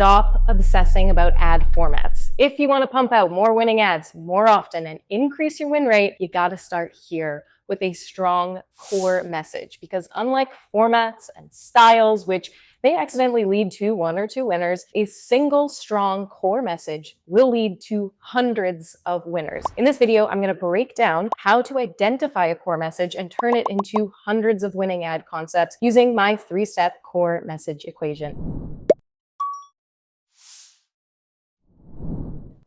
Stop obsessing about ad formats. If you want to pump out more winning ads more often and increase your win rate, you got to start here with a strong core message, because unlike formats and styles, which may accidentally lead to one or two winners, a single strong core message will lead to hundreds of winners. In this video, I'm going to break down how to identify a core message and turn it into hundreds of winning ad concepts using my 3-step core message equation.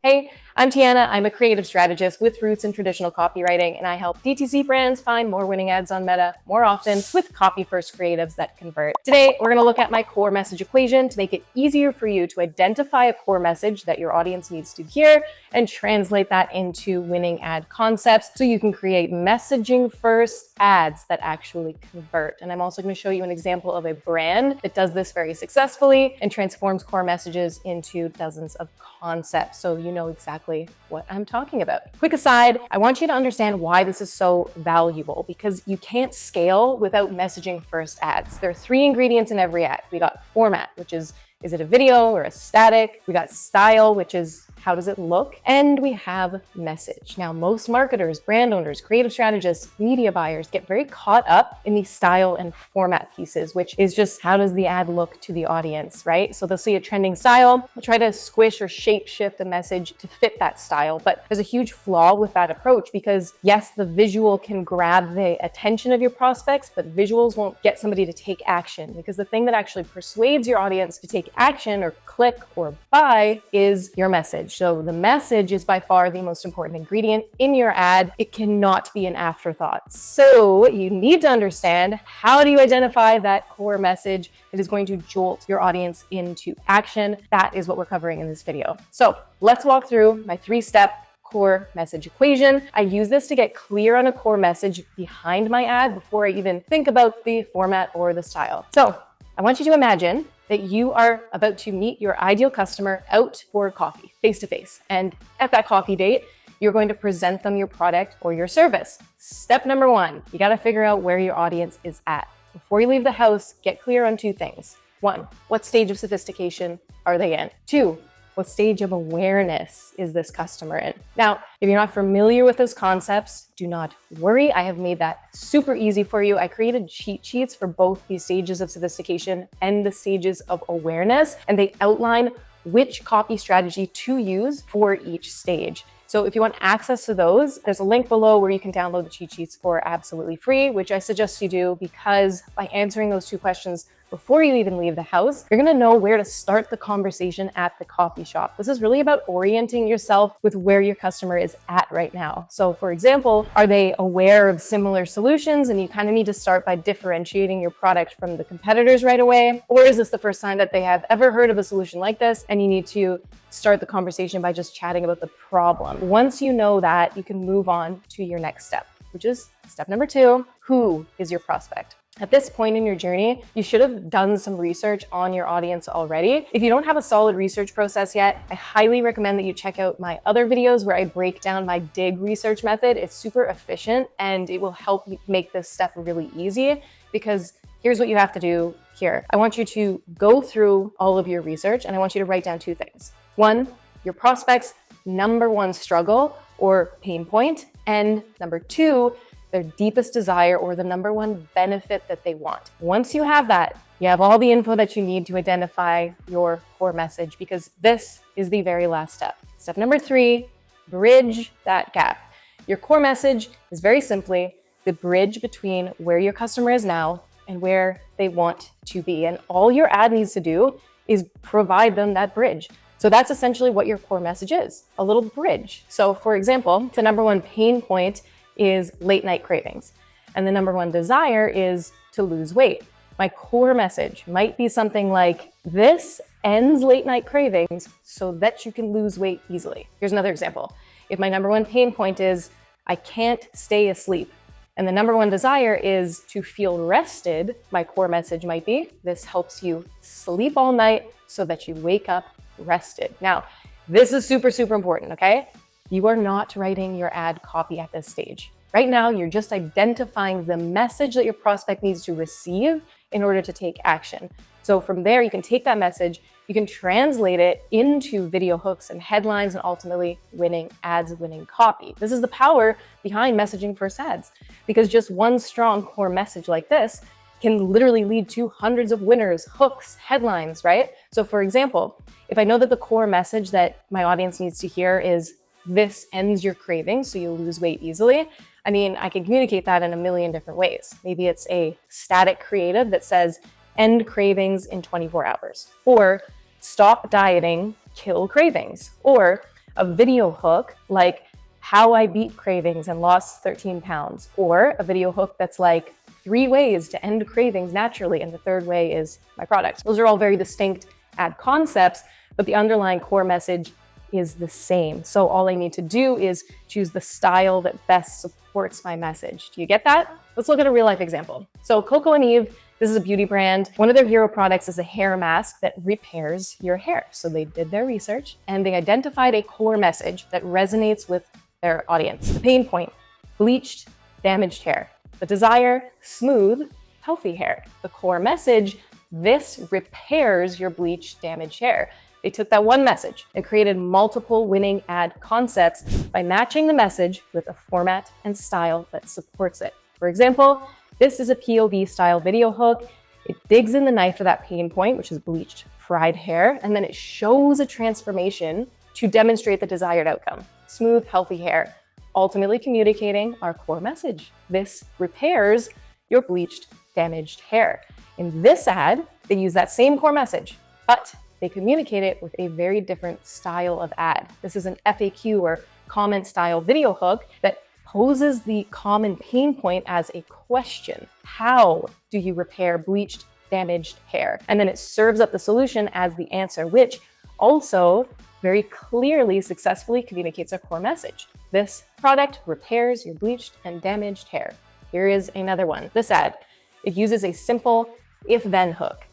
Hey, I'm Tiana. I'm a creative strategist with roots in traditional copywriting, and I help DTC brands find more winning ads on Meta more often with copy-first creatives that convert. Today, we're going to look at my core message equation to make it easier for you to identify a core message that your audience needs to hear and translate that into winning ad concepts so you can create messaging-first ads that actually convert. And I'm also going to show you an example of a brand that does this very successfully and transforms core messages into dozens of concepts, so you know exactly what I'm talking about. Quick aside, I want you to understand why this is so valuable, because you can't scale without messaging first ads. There are 3 ingredients in every ad. We got format, which is it a video or a static? We got style, which is how does it look? And we have message. Now, most marketers, brand owners, creative strategists, media buyers get very caught up in the style and format pieces, which is just how does the ad look to the audience, right? So they'll see a trending style, they'll try to squish or shape shift the message to fit that style. But there's a huge flaw with that approach, because yes, the visual can grab the attention of your prospects, but visuals won't get somebody to take action, because the thing that actually persuades your audience to take action or click or buy is your message. So the message is by far the most important ingredient in your ad. It cannot be an afterthought. So you need to understand, how do you identify that core message that is going to jolt your audience into action? That is what we're covering in this video. So let's walk through my 3-step core message equation. I use this to get clear on a core message behind my ad before I even think about the format or the style. So I want you to imagine that you are about to meet your ideal customer out for coffee, face-to-face. And at that coffee date, you're going to present them your product or your service. Step number 1, you got to figure out where your audience is at. Before you leave the house, get clear on 2 things. 1, what stage of sophistication are they in? 2, what stage of awareness is this customer in? Now, if you're not familiar with those concepts, do not worry. I have made that super easy for you. I created cheat sheets for both these stages of sophistication and the stages of awareness, and they outline which copy strategy to use for each stage. So if you want access to those, there's a link below where you can download the cheat sheets for absolutely free, which I suggest you do, because by answering those 2 questions before you even leave the house, you're going to know where to start the conversation at the coffee shop. This is really about orienting yourself with where your customer is at right now. So for example, are they aware of similar solutions and you kind of need to start by differentiating your product from the competitors right away? Or is this the first time that they have ever heard of a solution like this and you need to start the conversation by just chatting about the problem? Once you know that, you can move on to your next step, which is step number 2. Who is your prospect? At this point in your journey, you should have done some research on your audience already. If you don't have a solid research process yet, I highly recommend that you check out my other videos where I break down my dig research method. It's super efficient and it will help make this step really easy, because here's what you have to do here. I want you to go through all of your research and I want you to write down 2 things. 1, your prospect's number 1 struggle or pain point, and number 2, their deepest desire or the number 1 benefit that they want. Once you have that, you have all the info that you need to identify your core message, because this is the very last step. Step number 3, bridge that gap. Your core message is very simply the bridge between where your customer is now and where they want to be. And all your ad needs to do is provide them that bridge. So that's essentially what your core message is, a little bridge. So for example, the number 1 pain point is late night cravings. And the number 1 desire is to lose weight. My core message might be something like, this ends late night cravings so that you can lose weight easily. Here's another example. If my number 1 pain point is, I can't stay asleep, and the number 1 desire is to feel rested, my core message might be, this helps you sleep all night so that you wake up rested. Now, this is super, super important, okay? You are not writing your ad copy at this stage. Right now, you're just identifying the message that your prospect needs to receive in order to take action. So from there, you can take that message, you can translate it into video hooks and headlines, and ultimately winning ads, winning copy. This is the power behind messaging first ads, because just one strong core message like this can literally lead to hundreds of winners, hooks, headlines, right? So for example, if I know that the core message that my audience needs to hear is this ends your cravings so you lose weight easily, I mean, I can communicate that in a million different ways. Maybe it's a static creative that says end cravings in 24 hours, or stop dieting, kill cravings, or a video hook like how I beat cravings and lost 13 pounds, or a video hook that's like 3 ways to end cravings naturally, and the third way is my product. Those are all very distinct ad concepts, but the underlying core message is the same. So all I need to do is choose the style that best supports my message. Do you get that? Let's look at a real life example. So Coco and Eve, this is a beauty brand. One of their hero products is a hair mask that repairs your hair. So they did their research and they identified a core message that resonates with their audience. The pain point, bleached, damaged hair. The desire, smooth, healthy hair. The core message, this repairs your bleached, damaged hair. They took that one message and created multiple winning ad concepts by matching the message with a format and style that supports it. For example, this is a POV style video hook. It digs in the knife for that pain point, which is bleached, fried hair, and then it shows a transformation to demonstrate the desired outcome. Smooth, healthy hair, ultimately communicating our core message. This repairs your bleached, damaged hair. In this ad, they use that same core message, but they communicate it with a very different style of ad. This is an FAQ or comment style video hook that poses the common pain point as a question. How do you repair bleached, damaged hair? And then it serves up the solution as the answer, which also very clearly successfully communicates a core message. This product repairs your bleached and damaged hair. Here is another one. This ad, it uses a simple if-then hook.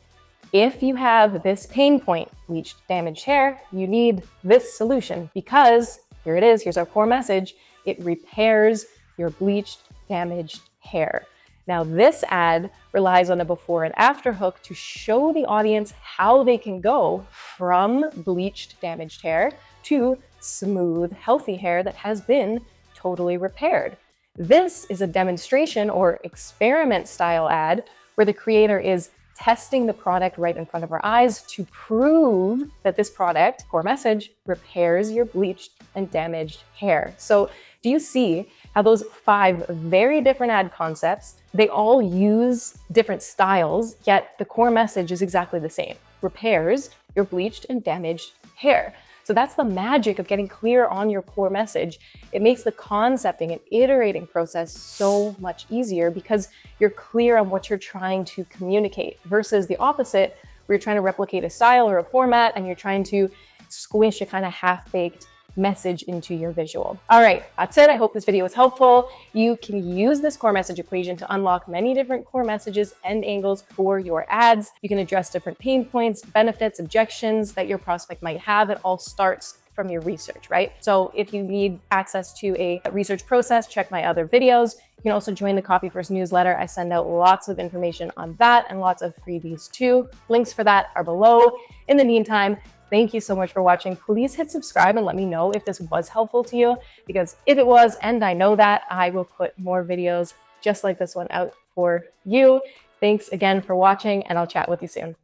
If you have this pain point, bleached, damaged hair, you need this solution because here it is, here's our core message. It repairs your bleached, damaged hair. Now this ad relies on a before and after hook to show the audience how they can go from bleached, damaged hair to smooth, healthy hair that has been totally repaired. This is a demonstration or experiment style ad where the creator is testing the product right in front of our eyes to prove that this product, core message, repairs your bleached and damaged hair. So do you see how those 5 very different ad concepts, they all use different styles, yet the core message is exactly the same. Repairs your bleached and damaged hair. So that's the magic of getting clear on your core message. It makes the concepting and iterating process so much easier because you're clear on what you're trying to communicate versus the opposite, where you're trying to replicate a style or a format and you're trying to squish a kind of half-baked message into your visual. All right, that's it. I hope this video was helpful. You can use this core message equation to unlock many different core messages and angles for your ads. You can address different pain points, benefits, objections that your prospect might have. It all starts from your research, right? So if you need access to a research process, check my other videos. You can also join the Copy First newsletter. I send out lots of information on that and lots of freebies too. Links for that are below. In the meantime, thank you so much for watching. Please hit subscribe and let me know if this was helpful to you, because if it was, and I know that, I will put more videos just like this one out for you. Thanks again for watching, and I'll chat with you soon.